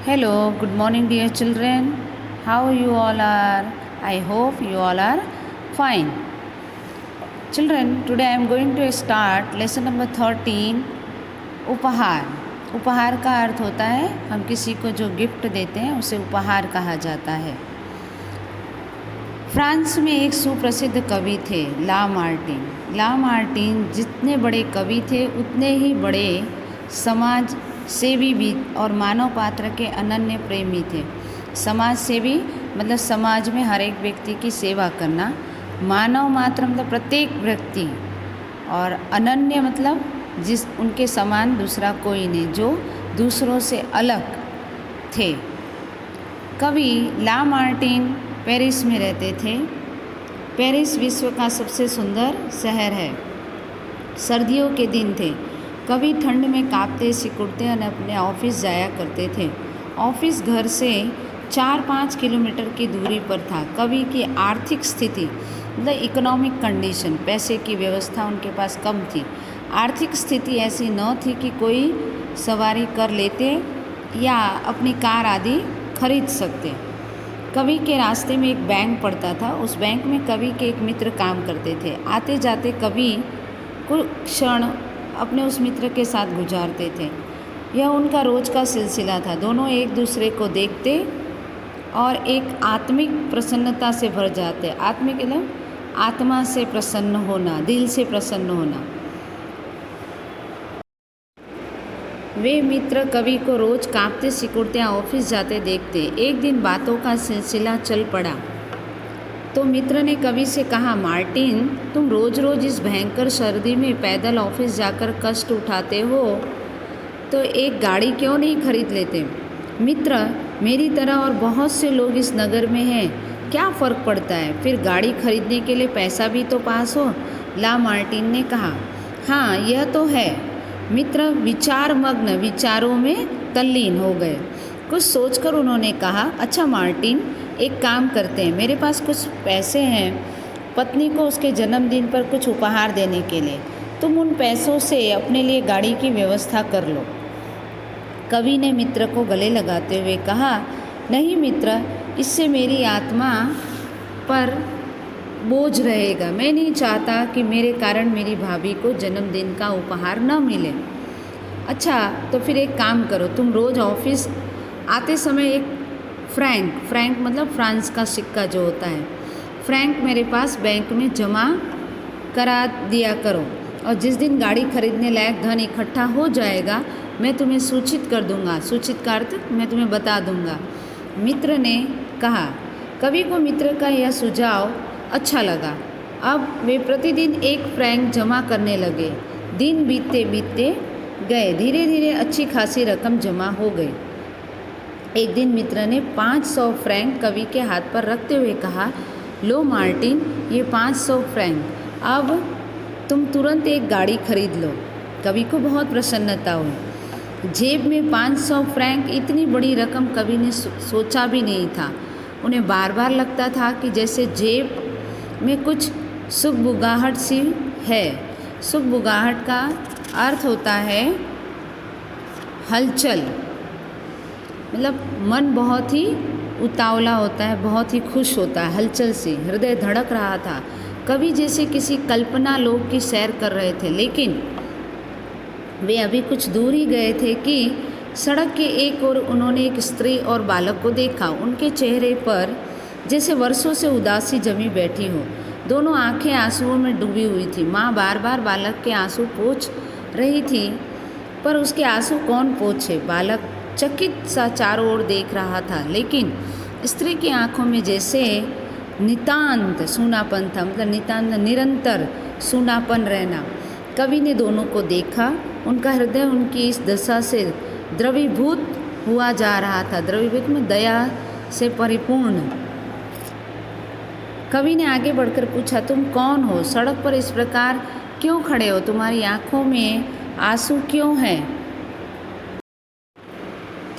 Hello, good morning, dear children. How you all are? I hope you all are fine. Children, today I am going to start lesson number 13 उपहार। उपहार का अर्थ होता है हम किसी को जो गिफ्ट देते हैं उसे उपहार कहा जाता है। फ्रांस में एक सुप्रसिद्ध कवि थे ला मार्टिन। ला मार्टिन जितने बड़े कवि थे उतने ही बड़े समाज सेवी भी और मानव पात्र के अनन्य प्रेमी थे। समाज सेवी मतलब समाज में हर एक व्यक्ति की सेवा करना, मानव मात्र मतलब प्रत्येक व्यक्ति, और अनन्य मतलब जिस उनके समान दूसरा कोई नहीं, जो दूसरों से अलग थे। कवि ला मार्टिन पेरिस में रहते थे। पेरिस विश्व का सबसे सुंदर शहर है। सर्दियों के दिन थे। कवि ठंड में कांपते सिकुड़ते और अपने ऑफिस जाया करते थे। ऑफिस घर से 4-5 किलोमीटर की दूरी पर था। कवि की आर्थिक स्थिति मतलब इकोनॉमिक कंडीशन, पैसे की व्यवस्था उनके पास कम थी। आर्थिक स्थिति ऐसी न थी कि कोई सवारी कर लेते या अपनी कार आदि खरीद सकते। कवि के रास्ते में एक बैंक पड़ता था। उस बैंक में कवि के एक मित्र काम करते थे। आते जाते कवि कुछ क्षण अपने उस मित्र के साथ गुजारते थे। यह उनका रोज़ का सिलसिला था। दोनों एक दूसरे को देखते और एक आत्मिक प्रसन्नता से भर जाते। आत्मिक मतलब आत्मा से प्रसन्न होना, दिल से प्रसन्न होना। वे मित्र कवि को रोज़ कांपते सिकुड़ते ऑफिस जाते देखते। एक दिन बातों का सिलसिला चल पड़ा तो मित्र ने कवि से कहा, मार्टिन, तुम रोज़ रोज़ इस भयंकर सर्दी में पैदल ऑफिस जाकर कष्ट उठाते हो तो एक गाड़ी क्यों नहीं खरीद लेते? मित्र, मेरी तरह और बहुत से लोग इस नगर में हैं, क्या फ़र्क पड़ता है? फिर गाड़ी खरीदने के लिए पैसा भी तो पास हो। ला मार्टिन ने कहा, हाँ यह तो है। मित्र विचार मग्न विचारों में तल्लीन हो गए। कुछ सोचकर उन्होंने कहा, अच्छा मार्टिन, एक काम करते हैं, मेरे पास कुछ पैसे हैं पत्नी को उसके जन्मदिन पर कुछ उपहार देने के लिए। तुम उन पैसों से अपने लिए गाड़ी की व्यवस्था कर लो। कवि ने मित्र को गले लगाते हुए कहा, नहीं मित्र, इससे मेरी आत्मा पर बोझ रहेगा। मैं नहीं चाहता कि मेरे कारण मेरी भाभी को जन्मदिन का उपहार न मिले। अच्छा तो फिर एक काम करो, तुम रोज़ ऑफिस आते समय एक फ्रैंक मतलब फ्रांस का सिक्का जो होता है, फ्रैंक मेरे पास बैंक में जमा करा दिया करो, और जिस दिन गाड़ी खरीदने लायक धन इकट्ठा हो जाएगा मैं तुम्हें सूचित कर दूंगा। सूचित का अर्थ मैं तुम्हें बता दूंगा। मित्र ने कहा। कवि को मित्र का यह सुझाव अच्छा लगा। अब वे प्रतिदिन एक फ्रैंक जमा करने लगे। दिन बीतते बीतते गए। धीरे धीरे अच्छी खासी रकम जमा हो गई। एक दिन मित्र ने 500 फ्रैंक कवि के हाथ पर रखते हुए कहा, लो मार्टिन, ये 500 फ्रैंक, अब तुम तुरंत एक गाड़ी खरीद लो। कवि को बहुत प्रसन्नता हुई। जेब में 500 फ्रैंक, इतनी बड़ी रकम कवि ने सोचा भी नहीं था। उन्हें बार बार लगता था कि जैसे जेब में कुछ सुगबुगाहट सी है। सुगबुगाहट का अर्थ होता है हलचल, मतलब मन बहुत ही उतावला होता है, बहुत ही खुश होता है, हलचल से हृदय धड़क रहा था। कवि जैसे किसी कल्पना लोक की सैर कर रहे थे, लेकिन वे अभी कुछ दूर ही गए थे कि सड़क के एक ओर उन्होंने एक स्त्री और बालक को देखा। उनके चेहरे पर जैसे वर्षों से उदासी जमी बैठी हो। दोनों आंखें आंसुओं में डूबी हुई थी। माँ बार बार बालक के आंसू पोंछ रही थी, पर उसके आंसू कौन पोंछे? बालक चकित सा चारों ओर देख रहा था, लेकिन स्त्री की आंखों में जैसे नितांत सूनापन था, मतलब नितांत निरंतर सूनापन रहना। कवि ने दोनों को देखा। उनका हृदय उनकी इस दशा से द्रवीभूत हुआ जा रहा था। द्रवीभूत में दया से परिपूर्ण। कवि ने आगे बढ़कर पूछा, तुम कौन हो? सड़क पर इस प्रकार क्यों खड़े हो? तुम्हारी आंखों में आंसू क्यों हैं?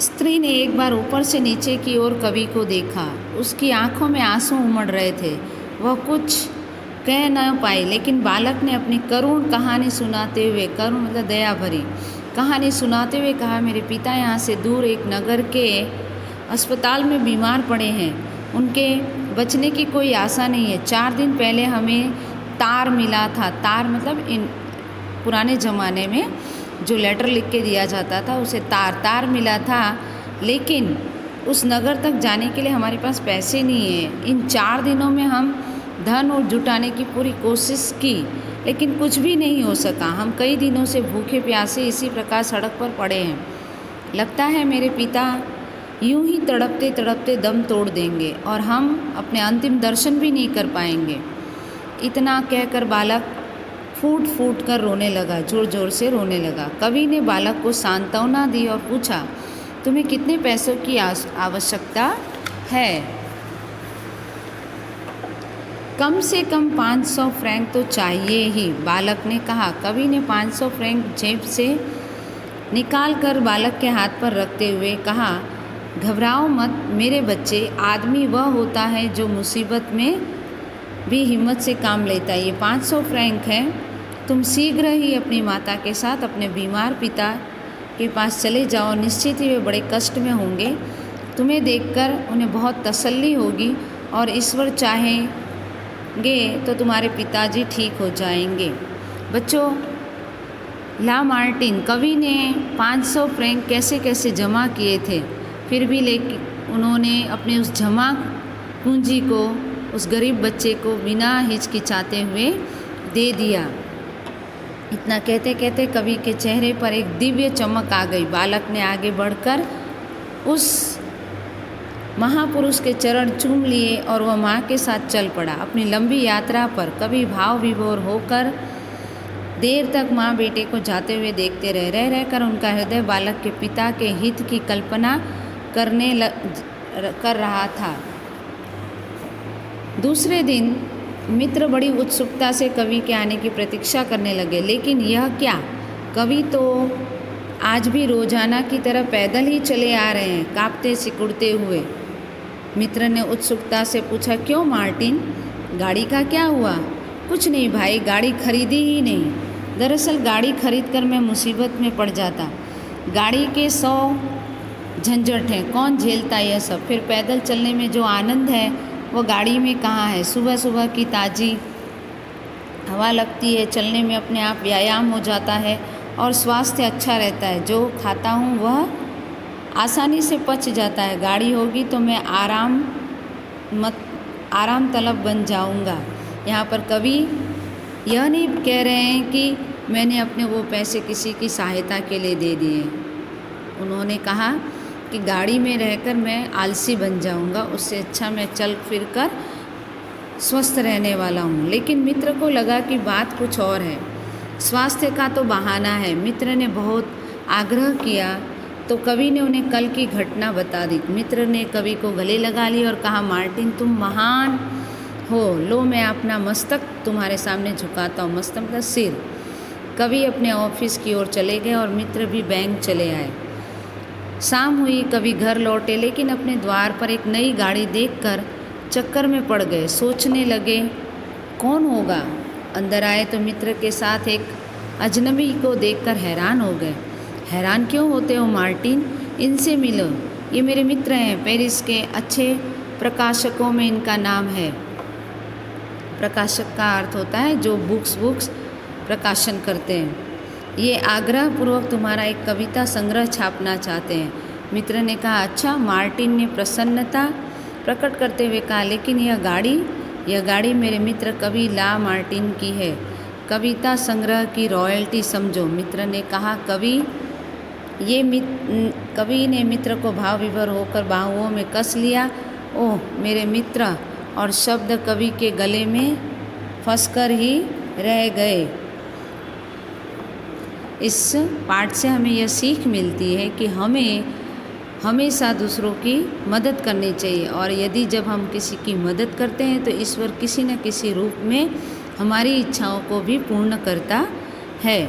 स्त्री ने एक बार ऊपर से नीचे की ओर कवि को देखा। उसकी आंखों में आंसू उमड़ रहे थे। वह कुछ कह न पाई, लेकिन बालक ने अपनी करुण कहानी सुनाते हुए, करुण मतलब दया भरी, कहानी सुनाते हुए कहा, मेरे पिता यहाँ से दूर एक नगर के अस्पताल में बीमार पड़े हैं, उनके बचने की कोई आशा नहीं है। 4 दिन पहले हमें तार मिला था। तार मतलब इन पुराने ज़माने में जो लेटर लिख के दिया जाता था उसे तार मिला था, लेकिन उस नगर तक जाने के लिए हमारे पास पैसे नहीं है। इन 4 दिनों में हम धन और जुटाने की पूरी कोशिश की, लेकिन कुछ भी नहीं हो सका। हम कई दिनों से भूखे प्यासे इसी प्रकार सड़क पर पड़े हैं। लगता है मेरे पिता यूं ही तड़पते तड़पते दम तोड़ देंगे और हम अपने अंतिम दर्शन भी नहीं कर पाएंगे। इतना कहकर बालक फूट फूट कर रोने लगा, जोर जोर से रोने लगा। कवि ने बालक को सांत्वना दी और पूछा, तुम्हें कितने पैसों की आवश्यकता है? कम से कम 500 फ्रैंक तो चाहिए ही, बालक ने कहा। कवि ने 500 फ्रैंक जेब से निकाल कर बालक के हाथ पर रखते हुए कहा, घबराओ मत मेरे बच्चे, आदमी वह होता है जो मुसीबत में भी हिम्मत से काम लेता है। ये 500 फ्रैंक है, तुम शीघ्र ही अपनी माता के साथ अपने बीमार पिता के पास चले जाओ। निश्चित ही वे बड़े कष्ट में होंगे, तुम्हें देखकर उन्हें बहुत तसल्ली होगी और ईश्वर चाहेंगे तो तुम्हारे पिताजी ठीक हो जाएंगे। बच्चों, ला मार्टिन, कवि ने 500 फ्रैंक कैसे कैसे जमा किए थे, फिर भी लेकिन उन्होंने अपने उस जमा पूंजी को उस गरीब बच्चे को बिना हिचकिचाते हुए दे दिया। इतना कहते कहते कवि के चेहरे पर एक दिव्य चमक आ गई। बालक ने आगे बढ़कर उस महापुरुष के चरण चूम लिए और वह माँ के साथ चल पड़ा। अपनी लंबी यात्रा पर कवि भाव विभोर होकर देर तक माँ बेटे को जाते हुए देखते रह रहकर उनका हृदय बालक के पिता के हित की कल्पना कर रहा था। दूसरे दिन मित्र बड़ी उत्सुकता से कवि के आने की प्रतीक्षा करने लगे, लेकिन यह क्या, कवि तो आज भी रोजाना की तरह पैदल ही चले आ रहे हैं, कांपते सिकुड़ते हुए। मित्र ने उत्सुकता से पूछा, क्यों मार्टिन, गाड़ी का क्या हुआ? कुछ नहीं भाई, गाड़ी खरीदी ही नहीं। दरअसल गाड़ी खरीदकर मैं मुसीबत में पड़ जाता। गाड़ी के 100 झंझट हैं, कौन झेलता यह सब। फिर पैदल चलने में जो आनंद है वो गाड़ी में कहाँ है। सुबह सुबह की ताज़ी हवा लगती है, चलने में अपने आप व्यायाम हो जाता है और स्वास्थ्य अच्छा रहता है। जो खाता हूँ वह आसानी से पच जाता है। गाड़ी होगी तो मैं आराम तलब बन जाऊँगा। यहाँ पर कवि यह नहीं कह रहे हैं कि मैंने अपने वो पैसे किसी की सहायता के लिए दे दिए। उन्होंने कहा कि गाड़ी में रहकर मैं आलसी बन जाऊंगा, उससे अच्छा मैं चल फिर कर स्वस्थ रहने वाला हूँ। लेकिन मित्र को लगा कि बात कुछ और है, स्वास्थ्य का तो बहाना है। मित्र ने बहुत आग्रह किया तो कवि ने उन्हें कल की घटना बता दी। मित्र ने कवि को गले लगा लिया और कहा, मार्टिन तुम महान हो, लो मैं अपना मस्तक तुम्हारे सामने झुकाता हूँ। मस्तक मतलब सिर। कवि अपने ऑफिस की ओर चले गए और मित्र भी बैंक चले आए। शाम हुई, कवि घर लौटे, लेकिन अपने द्वार पर एक नई गाड़ी देखकर चक्कर में पड़ गए। सोचने लगे कौन होगा। अंदर आए तो मित्र के साथ एक अजनबी को देखकर हैरान हो गए। हैरान क्यों होते हो मार्टिन, इनसे मिलो, ये मेरे मित्र हैं। पेरिस के अच्छे प्रकाशकों में इनका नाम है। प्रकाशक का अर्थ होता है जो बुक्स प्रकाशन करते हैं। ये आग्रहपूर्वक तुम्हारा एक कविता संग्रह छापना चाहते हैं। मित्र ने कहा, अच्छा। मार्टिन ने प्रसन्नता प्रकट करते हुए कहा, लेकिन यह गाड़ी मेरे मित्र कवि ला मार्टिन की है। कविता संग्रह की रॉयल्टी समझो। मित्र ने कहा, कवि ने मित्र को भाव विभोर होकर बाहुओं में कस लिया। ओह मेरे मित्र, और शब्द कवि के गले में फंसकर ही रह गए। इस पाठ से हमें यह सीख मिलती है कि हमें हमेशा दूसरों की मदद करनी चाहिए, और यदि जब हम किसी की मदद करते हैं तो ईश्वर किसी न किसी रूप में हमारी इच्छाओं को भी पूर्ण करता है।